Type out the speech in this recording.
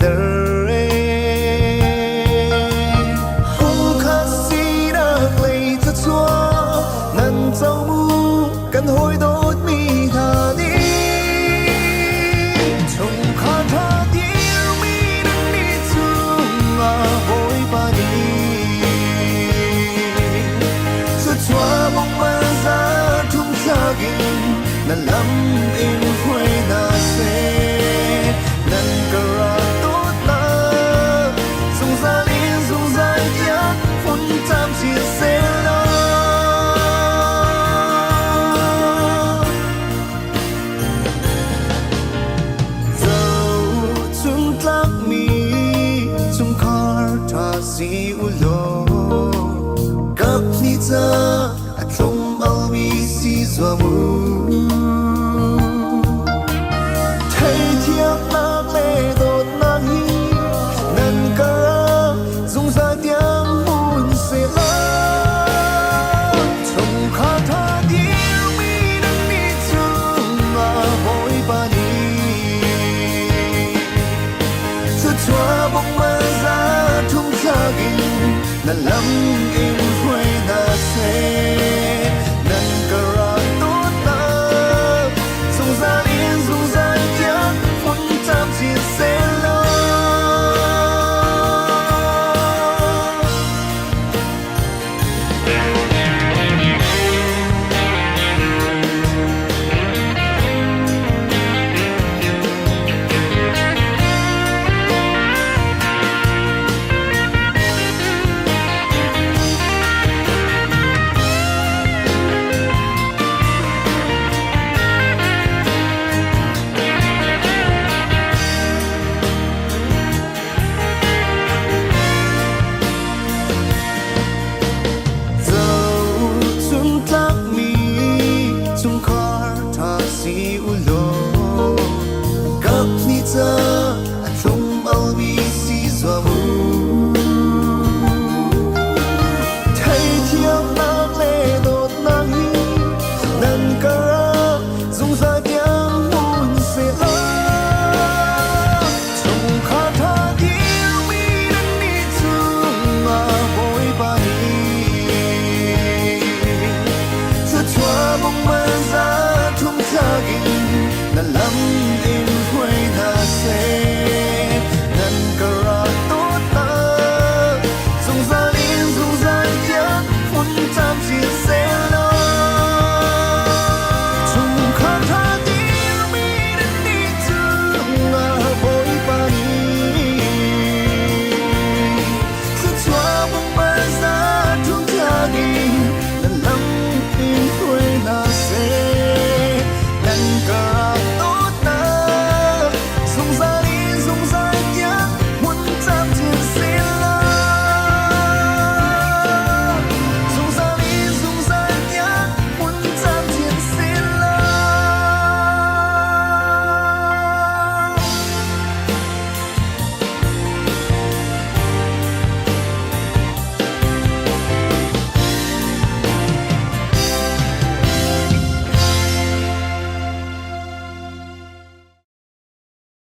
dare không khát gì đã lấy cho chúa năn dấu mu cần hồi đốt mi thà đi trong khát thà yêu mi nâng đi chung à hồi ba đi cho chúa bóng ma ra thung xa kinh năn lắm in khuê na xe năn cờ ra tốt la dùng ra liên dùng ra nhát phun tam chia sẻ la dẫu chúng lắc mi chúng khar tha si u lo cấp ni cha a trong bao mi si zua mu